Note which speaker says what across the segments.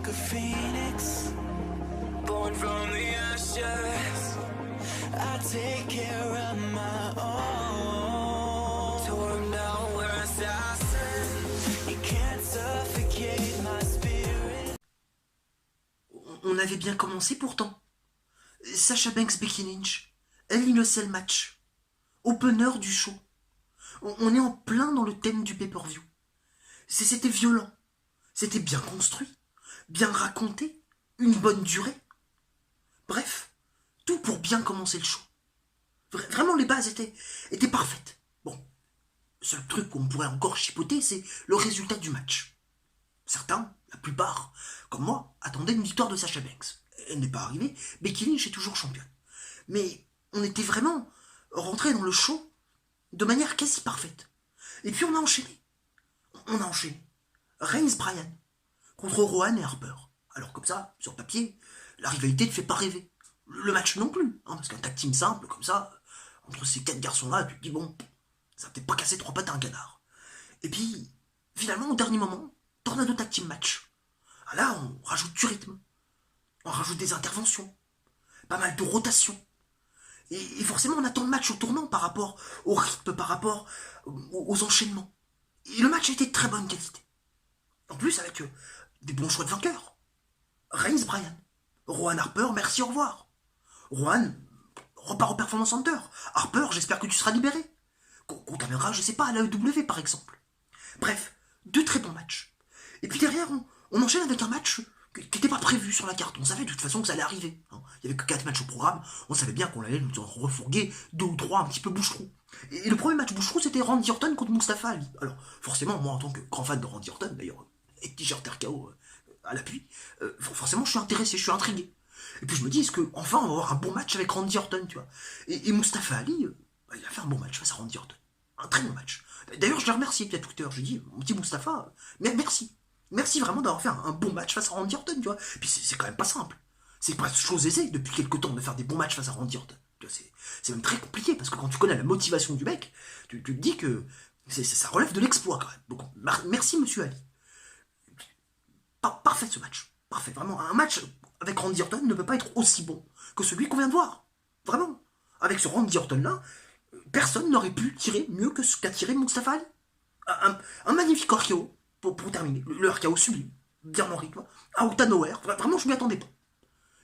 Speaker 1: like a phoenix, born from the ashes. I take care of my own. Torn down, we're assassins. You can't suffocate my spirit.
Speaker 2: On avait bien commencé pourtant. Sasha Banks, Becky Lynch, Hell in a Cell match, opener du show. On est en plein dans le thème du pay-per-view. C'était violent, c'était bien construit, bien raconté, une bonne durée. Bref, tout pour bien commencer le show. Vraiment, les bases étaient parfaites. Bon, le seul truc qu'on pourrait encore chipoter, c'est le résultat du match. Certains, la plupart, comme moi, attendaient une victoire de Sasha Banks. Elle n'est pas arrivée, Becky Lynch est toujours championne. Mais on était vraiment rentré dans le show de manière quasi parfaite. Et puis on a enchaîné. Reigns Bryan contre Rowan et Harper. Alors comme ça, sur papier, la rivalité ne fait pas rêver. Le match non plus, hein, parce qu'un tag team simple, comme ça, entre ces 4 garçons-là, tu te dis bon, ça va peut-être pas casser 3 pattes à un canard. Et puis, finalement, au dernier moment, tornado tag team match. Ah là, on rajoute du rythme. On rajoute des interventions. Pas mal de rotations. Et forcément, on attend le match au tournant par rapport au rythme, par rapport aux enchaînements. Et le match a été de très bonne qualité. En plus, avec des bons choix de vainqueurs. Reigns Bryan. Rowan Harper, merci, au revoir. Rowan repart au Performance Center. Harper, j'espère que tu seras libéré. Qu'on t'amènera, je sais pas, à l'AEW par exemple. Bref, 2 très bons matchs. Et puis derrière, on enchaîne avec un match qui n'était pas prévu sur la carte. On savait de toute façon que ça allait arriver. Hein. Il n'y avait que 4 matchs au programme. On savait bien qu'on allait nous en refourguer 2 ou 3 un petit peu boucherons. Et le premier match boucherou, c'était Randy Orton contre Mustafa Ali. Alors, forcément, moi, en tant que grand fan de Randy Orton, d'ailleurs, et t-shirt RKO à l'appui, forcément, je suis intéressé, je suis intrigué. Et puis je me dis, est-ce qu'enfin, on va avoir un bon match avec Randy Orton, tu vois. Et Mustafa Ali, il a fait un bon match face à Randy Orton. Un très bon match. D'ailleurs, je l'ai remercié via Twitter. Je lui ai dit, mon petit Mustafa, merci. Merci vraiment d'avoir fait un bon match face à Randy Orton, tu vois. Et puis c'est quand même pas simple. C'est pas chose aisée depuis quelque temps de faire des bons matchs face à Randy Orton. C'est même très compliqué, parce que quand tu connais la motivation du mec, tu te dis que ça relève de l'exploit quand même. Donc, merci monsieur Ali. Parfait ce match. Parfait. Vraiment, un match avec Randy Orton ne peut pas être aussi bon que celui qu'on vient de voir. Vraiment. Avec ce Randy Orton-là, personne n'aurait pu tirer mieux que ce qu'a tiré Mustafa Ali. Un magnifique RKO pour terminer. Le RKO sublime. Bien en rythme. Out of nowhere. Vraiment, je m'y attendais pas.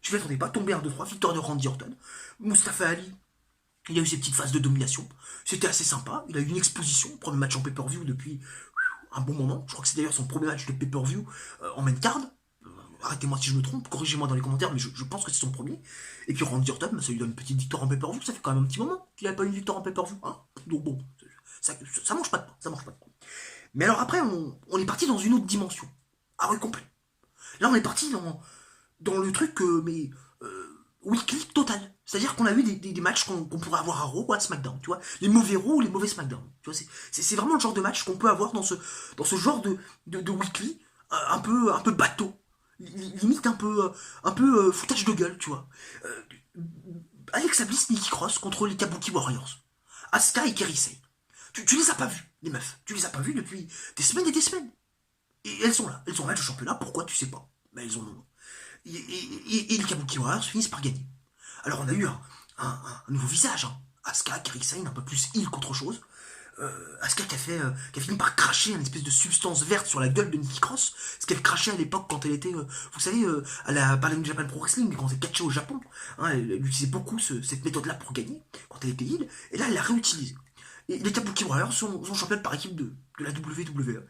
Speaker 2: Je m'y attendais pas. Tomber 1-2-3. Victoire de Randy Orton. Mustafa Ali, il a eu ses petites phases de domination. C'était assez sympa. Il a eu une exposition. Premier match en pay-per-view depuis un bon moment. Je crois que c'est d'ailleurs son premier match de pay-per-view en main card. Arrêtez-moi si je me trompe, corrigez-moi dans les commentaires, mais je pense que c'est son premier. Et puis Randy Orton, ça lui donne une petite victoire en pay-per-view, ça fait quand même un petit moment qu'il n'avait pas une victoire en pay-per-view. Hein. Donc bon, ça mange pas de pain, ça mange pas de pain. Mais alors après, on est parti dans une autre dimension. Ah oui, complet. Là, on est parti dans le truc, weekly total. C'est-à-dire qu'on a eu des matchs qu'on pourrait avoir à Raw ou à SmackDown, tu vois. Les mauvais Raw ou les mauvais SmackDown. Tu vois, c'est vraiment le genre de match qu'on peut avoir dans ce genre de weekly, un peu bateau. Limite un peu foutage de gueule, tu vois. Alexa Bliss, Nikki Cross contre les Kabuki Warriors. Asuka et Kairi Sane. Tu les as pas vus, les meufs. Tu les as pas vus depuis des semaines et des semaines. Et elles sont là du championnat. Pourquoi, tu sais pas. Mais elles ont le nom. Et les Kabuki Warriors finissent par gagner. Alors on a eu un nouveau visage. Hein. Asuka, Kairi Sane, un peu plus heal qu'autre chose. Asuka qui a fini par cracher une espèce de substance verte sur la gueule de Nikki Cross, ce qu'elle crachait à l'époque quand elle était, vous savez, à la Ballon Japan Pro Wrestling, quand elle catchait au Japon. Hein, elle utilisait beaucoup cette méthode-là pour gagner, quand elle était heal, et là elle l'a réutilisée. Et les Kabuki Warriors sont championnes par équipe de la WWE.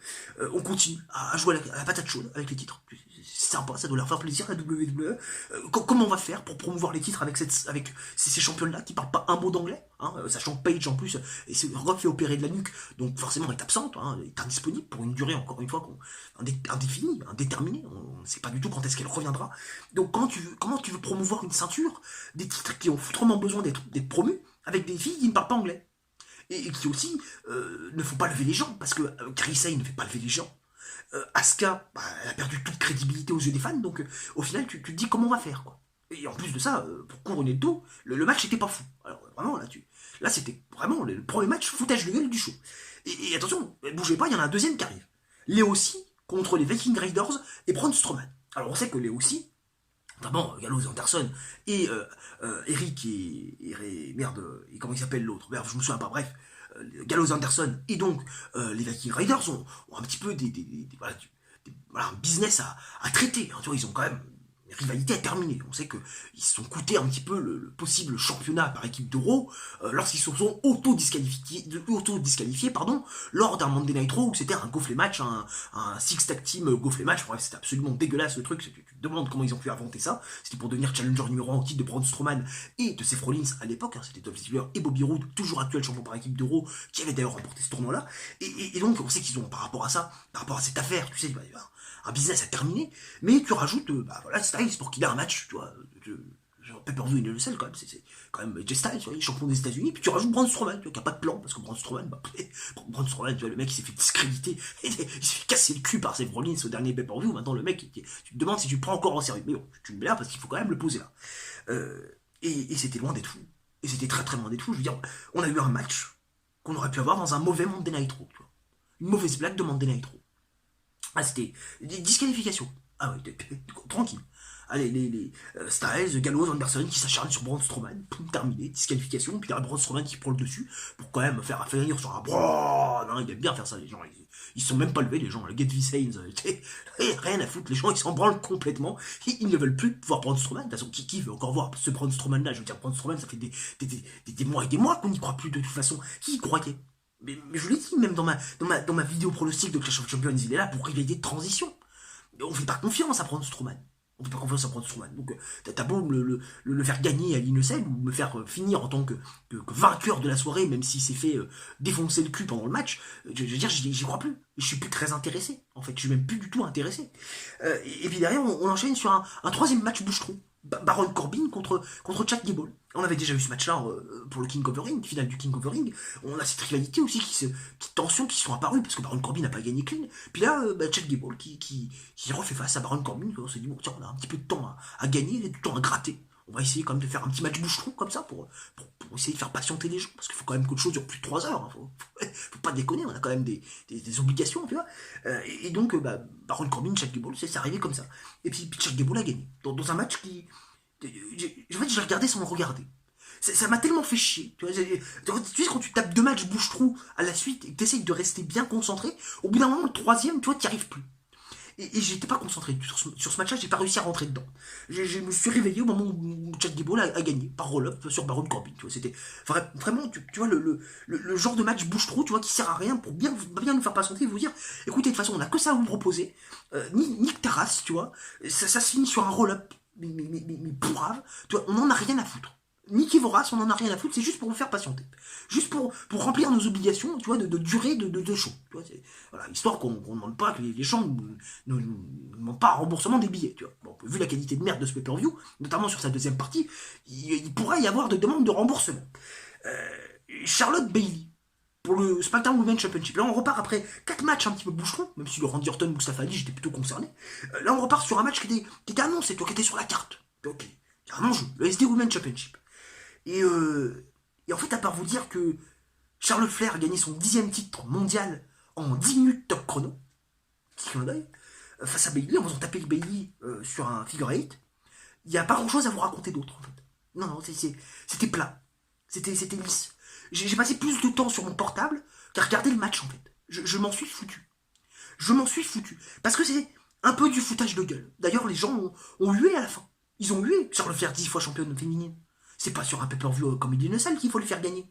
Speaker 2: On continue à jouer à la patate chaude avec les titres. C'est sympa, ça doit leur faire plaisir, la WWE. Comment on va faire pour promouvoir les titres avec ces championnes-là qui parlent pas un mot d'anglais, hein, sachant que Paige en plus, et c'est Rock fait opérer de la nuque, donc forcément elle est absente, hein, elle est indisponible pour une durée, encore une fois, indéfinie, indéterminée, on ne sait pas du tout quand est-ce qu'elle reviendra. Donc comment tu veux promouvoir une ceinture, des titres qui ont foutrement besoin d'être promus, avec des filles qui ne parlent pas anglais et qui aussi ne font pas lever les gens, parce que Kairi Sane ne fait pas lever les gens. Asuka, elle a perdu toute crédibilité aux yeux des fans, donc au final tu te dis comment on va faire, quoi. Et en plus de ça, pour couronner le tout, le match n'était pas fou. Alors vraiment, là c'était vraiment le premier match foutage de gueule du show. Et attention, bougez pas, il y en a un deuxième qui arrive. Léo aussi contre les Viking Raiders et Braun Strowman. Alors on sait que les aussi, notamment Gallows et Anderson, et Eric merde, et comment il s'appelle l'autre, merde, je me souviens pas, bref, Gallows Anderson, et donc les Viking Raiders ont un petit peu voilà, un business à traiter, hein, tu vois, ils ont quand même une rivalité à terminer. On sait qu'ils se sont coûtés un petit peu le possible championnat par équipe d'Euro lorsqu'ils se sont auto-disqualifiés lors d'un Monday Night Raw où c'était un Gaufflet match, un six-tag team Gaufflet match. Bref, c'était absolument dégueulasse le truc. Tu te demandes comment ils ont pu inventer ça. C'était pour devenir challenger numéro 1 au titre de Braun Strowman et de Seth Rollins à l'époque. Hein, c'était Dolph Ziggler et Bobby Roode, toujours actuel champion par équipe d'Euro, qui avait d'ailleurs remporté ce tournoi-là. Et donc, on sait qu'ils ont, par rapport à ça, par rapport à cette affaire, tu sais, il va y avoir un business à terminer, mais tu rajoutes, voilà, Styles pour qu'il ait un match, tu vois, genre Pay-Per-View il le sait quand même, c'est quand même Jay Styles, tu vois, il est champion des États-Unis, puis tu rajoutes Braun Strowman, tu vois, qui a pas de plan, parce que Braun Strowman, tu vois, le mec il s'est fait discréditer, il s'est fait casser le cul par Seth Rollins au dernier Pay-Per-View, maintenant le mec, tu te demandes si tu le prends encore en sérieux, mais bon, tu me blaires parce qu'il faut quand même le poser là. Et c'était loin d'être fou, et c'était très très loin d'être fou, je veux dire, on a eu un match qu'on aurait pu avoir dans un mauvais Monday Night Raw, tu vois, une mauvaise blague de Monday Night Raw. Ah, c'était des disqualifications. Ah ouais, tranquille. Allez, les Styles, Gallows, Anderson qui s'acharnent sur Braun Strowman, terminé, disqualification, puis derrière Braun Strowman qui prend le dessus pour quand même faire finir sur un bro. Non, ils aiment bien faire ça, les gens. Ils sont même pas levés, les gens. Le Get This Haynes, rien à foutre, les gens ils s'en branlent complètement. Ils ne veulent plus voir Braun Strowman. De toute façon, qui veut encore voir ce Braun Strowman là? Je veux dire, Braun Strowman, ça fait des mois et des mois qu'on n'y croit plus de toute façon. Qui y croyait? Mais je l'ai dit, même dans ma vidéo pronostic de Clash of Champions, il est là pour rivalité de transition. On fait pas confiance à Braun Strowman. On fait pas confiance à Braun Strowman. Donc, t'as beau le faire gagner à l'Innocent ou me faire finir en tant que vainqueur de la soirée, même s'il s'est fait défoncer le cul pendant le match, je veux dire, j'y crois plus. Je suis plus très intéressé. En fait, je suis même plus du tout intéressé. Et puis derrière, on enchaîne sur un troisième match bouche-trou. Baron Corbin contre Chad Gable. On avait déjà eu ce match-là pour le King of the Ring, finale du King of the Ring. On a cette rivalité aussi, tensions qui sont apparues parce que Baron Corbin n'a pas gagné clean. Puis là, Chad Gable qui refait face à Baron Corbin. On s'est dit, bon, tiens, on a un petit peu de temps à gagner, du temps à gratter. On va essayer quand même de faire un petit match bouche-trou comme ça pour essayer de faire patienter les gens. Parce qu'il faut quand même que le show dure plus de 3 heures. Hein. Faut pas déconner, on a quand même des obligations, tu vois. Et donc, Baron Corbin, Chad Gable, c'est arrivé comme ça. Et puis Chad Gable a gagné. Dans un match qui... En fait, j'ai regardé sans le regarder. Ça m'a tellement fait chier. Tu sais, quand tu tapes 2 matchs bouche-trou à la suite et que tu essayes de rester bien concentré, au bout d'un moment, le troisième, tu vois, t'y arrives plus. Et j'étais pas concentré sur ce match-là, j'ai pas réussi à rentrer dedans. Je me suis réveillé au moment où Chad Gable a gagné par roll-up sur Baron Corbin. Tu vois, c'était vraiment, tu vois, le genre de match bouche-trou, tu vois, qui sert à rien pour bien nous faire patienter et vous dire, écoutez, de toute façon, on a que ça à vous proposer. Nique ta race, tu vois. Ça se finit sur un roll-up. Mais pourrave, tu vois, on en a rien à foutre. Niquez vos races, on en a rien à foutre, c'est juste pour vous faire patienter. Juste pour remplir nos obligations, tu vois, de durée de show. Tu vois, voilà, histoire qu'on ne demande pas que les gens ne demandent pas un remboursement des billets, tu vois. Bon, vu la qualité de merde de ce pay-per-view, notamment sur sa deuxième partie, il pourrait y avoir de demandes de remboursement. Charlotte Bayley, pour le SmackDown Women's Championship. Là, on repart après 4 matchs un petit peu boucheron, même si le Randy Orton, Mustafa Ali, j'étais plutôt concerné. Là, on repart sur un match qui était annoncé, qui était sur la carte. Ok, il y a un enjeu, le SD Women's Championship. Et en fait, à part vous dire que Charlotte Flair a gagné son 10e titre mondial en 10 minutes top chrono, petit clin d'œil, face à Bayley, en faisant taper Bayley sur un figure 8, il n'y a pas grand chose à vous raconter d'autre, en fait. Non, c'était plat. C'était lisse. J'ai passé plus de temps sur mon portable qu'à regarder le match, en fait. Je m'en suis foutu. Je m'en suis foutu. Parce que c'est un peu du foutage de gueule. D'ailleurs, les gens ont hué à la fin. Ils ont hué sur le faire 10 fois championne féminine. C'est pas sur un pay-per-view comme il Innocent qu'il faut le faire gagner.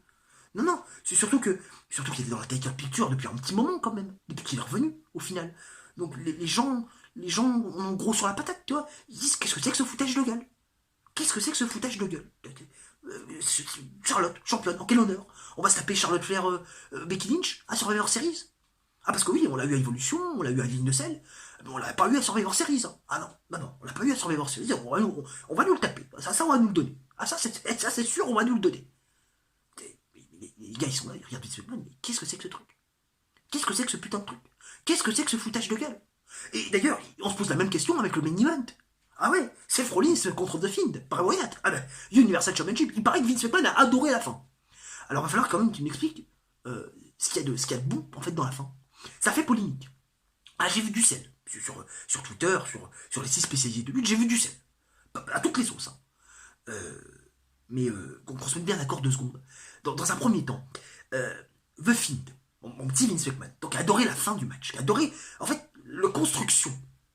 Speaker 2: Non, c'est surtout qu'il était dans la Taker Picture depuis un petit moment, quand même. Depuis qu'il est revenu, au final. Donc, les gens ont gros sur la patate, tu vois. Ils disent, qu'est-ce que c'est que ce foutage de gueule? Qu'est-ce que c'est que ce foutage de gueule? Charlotte, championne, en quel honneur? On va se taper Charlotte Flair, Becky Lynch à Survivor Series? Ah, parce que oui, on l'a eu à Evolution, on l'a eu à l'Innocent, mais on l'a pas eu à Survivor Series. Hein. Ah non, on l'a pas eu à Survivor Series, on va nous le taper. Ça, on va nous le donner. Ah, ça, c'est sûr, on va nous le donner. Les gars, ils sont là, ils regardent Vince McMahon, mais qu'est-ce que c'est que ce truc? Qu'est-ce que c'est que ce putain de truc? Qu'est-ce que c'est que ce foutage de gueule? Et d'ailleurs, on se pose la même question avec le main event. Ah ouais, Seth Rollins contre The Fiend, par Wyatt. Ah ben, Universal Championship, il paraît que Vince McMahon a adoré la fin. Alors il va falloir quand même que tu m'expliques ce qu'il y a de bon, en fait, dans la fin. Ça fait polémique. Ah, j'ai vu du sel sur Twitter, sur les sites spécialisés de lutte, j'ai vu du sel. À toutes les sauces. Hein. Mais qu'on se mette bien d'accord 2 secondes. Dans un premier temps, The Fiend, mon petit Vince McMahon, donc a adoré la fin du match, a adoré, en fait, la construction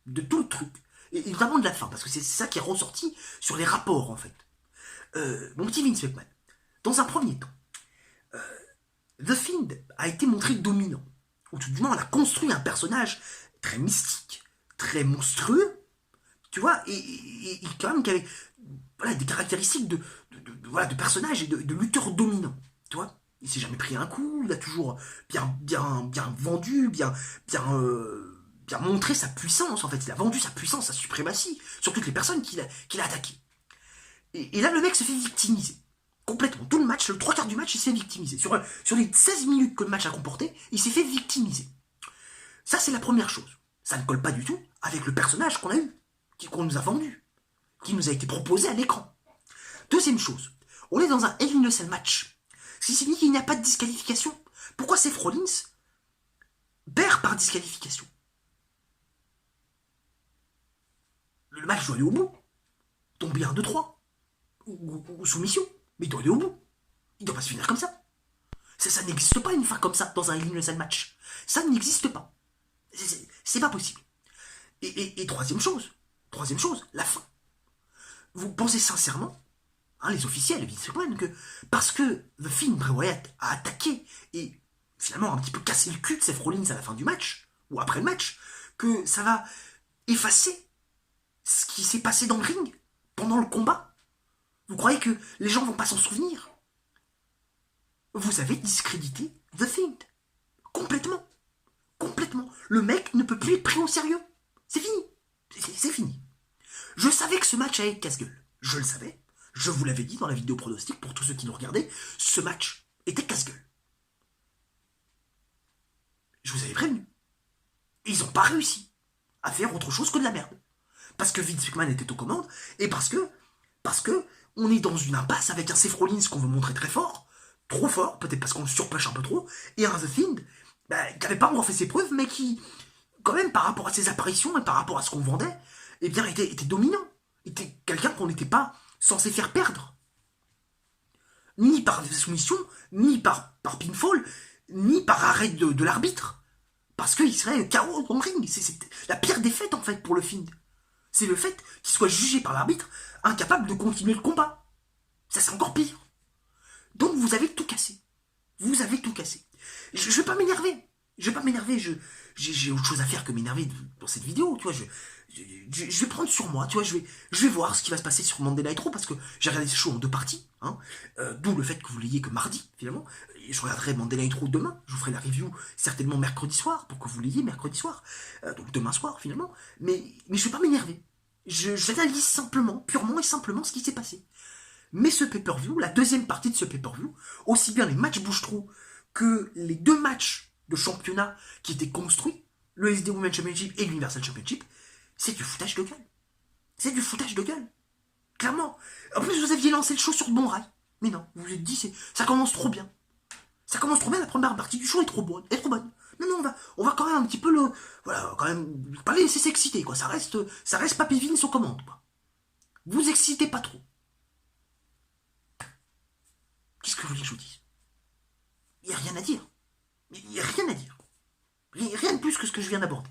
Speaker 2: de tout le truc, et notamment de la fin, parce que c'est ça qui est ressorti sur les rapports, en fait. Mon petit Vince McMahon, dans un premier temps, The Fiend a été montré dominant, ou tout du moins on a construit un personnage très mystique, très monstrueux, tu vois, et quand même qui avait voilà, des caractéristiques de personnage et de lutteur dominant, tu vois. Il s'est jamais pris un coup, il a toujours bien vendu, bien montré sa puissance, en fait. Il a vendu sa puissance, sa suprématie, sur toutes les personnes qu'il a attaquées. Et là, le mec se fait victimiser. Complètement. Tout le match, le 3/4 du match, il s'est victimisé. Sur les 16 minutes que le match a comporté, il s'est fait victimiser. Ça, c'est la première chose. Ça ne colle pas du tout avec le personnage qu'on a eu, qu'on nous a vendu, qui nous a été proposé à l'écran. Deuxième chose, on est dans un Hell in a Cell match. Ce qui signifie qu'il n'y a pas de disqualification. Pourquoi Seth Rollins perd par disqualification? Le match doit aller au bout. Tomber 1, 2, 3. Ou soumission. Mais il doit aller au bout. Il ne doit pas se finir comme ça. Ça n'existe pas une fin comme ça dans un Hell in a Cell match. Ça n'existe pas. C'est pas possible. Et troisième chose, la fin. Vous pensez sincèrement, hein, les officiels, Vince McMahon, que parce que The Fiend, Bray Wyatt, a attaqué et finalement un petit peu cassé le cul de Seth Rollins à la fin du match, ou après le match, que ça va effacer ce qui s'est passé dans le ring pendant le combat? Vous croyez que les gens vont pas s'en souvenir? Vous avez discrédité The Fiend. Complètement. Complètement. Le mec ne peut plus être pris au sérieux. C'est fini. C'est fini. Je savais que ce match allait être casse-gueule. Je le savais. Je vous l'avais dit dans la vidéo pronostic pour tous ceux qui nous regardaient. Ce match était casse-gueule. Je vous avais prévenu. Et ils n'ont pas réussi à faire autre chose que de la merde. Parce que Vince McMahon était aux commandes et parce que on est dans une impasse avec un Seth Rollins qu'on veut montrer très fort, trop fort, peut-être parce qu'on le surpush un peu trop, et un The Fiend qui n'avait pas encore fait ses preuves, mais qui, quand même, par rapport à ses apparitions et par rapport à ce qu'on vendait, eh bien, était dominant. Était quelqu'un qu'on n'était pas censé faire perdre. Ni par soumission, ni par pinfall, ni par arrêt de l'arbitre. Parce qu'il serait KO dans le ring. C'est la pire défaite, en fait, pour le Fiend. C'est le fait qu'il soit jugé par l'arbitre, incapable de continuer le combat. Ça, c'est encore pire. Donc, vous avez tout cassé. Vous avez tout cassé. Je vais pas m'énerver. J'ai autre chose à faire que m'énerver dans cette vidéo, tu vois. Je vais prendre sur moi, tu vois. Je vais voir ce qui va se passer sur Monday Night Raw parce que j'ai regardé ce show en 2 parties, hein. D'où le fait que vous l'ayez que mardi, finalement. Et je regarderai Monday Night Raw demain. Je vous ferai la review certainement mercredi soir pour que vous l'ayez mercredi soir. Donc demain soir, finalement. Mais je vais pas m'énerver. J'analyse simplement, purement et simplement ce qui s'est passé. Mais ce pay-per-view, la deuxième partie de ce pay-per-view, aussi bien les matchs bouche-trou que les 2 matchs de championnat qui étaient construits, le SD Women's Championship et l'Universal Championship, c'est du foutage de gueule. C'est du foutage de gueule. Clairement. En plus, vous aviez lancé le show sur de bons rails. Mais non, vous vous êtes dit, ça commence trop bien. Ça commence trop bien, la première partie du show est trop bonne. Non, on va quand même un petit peu quand même, pas laisser s'exciter, quoi. Ça reste Papy Vince aux commandes, quoi. Vous excitez pas trop. Qu'est-ce que vous voulez que je vous dise? Il n'y a rien à dire. Il n'y a rien à dire. Rien de plus que ce que je viens d'aborder.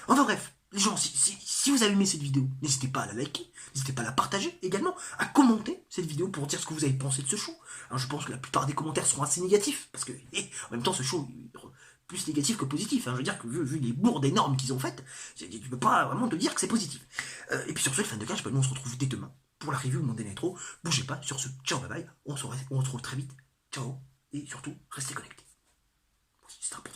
Speaker 2: Enfin bref, les gens, si vous avez aimé cette vidéo, n'hésitez pas à la liker, n'hésitez pas à la partager également, à commenter cette vidéo pour dire ce que vous avez pensé de ce show. Alors, je pense que la plupart des commentaires seront assez négatifs, parce que en même temps ce show est plus négatif que positif. Hein. Je veux dire que vu les bourdes énormes qu'ils ont faites, tu peux pas vraiment te dire que c'est positif. Et puis sur ce, les fans de catch, nous on se retrouve dès demain pour la review de Monday Night Raw. Bougez pas, sur ce, ciao, bye bye, on se retrouve très vite. Ciao, et surtout, restez connectés. C'est important.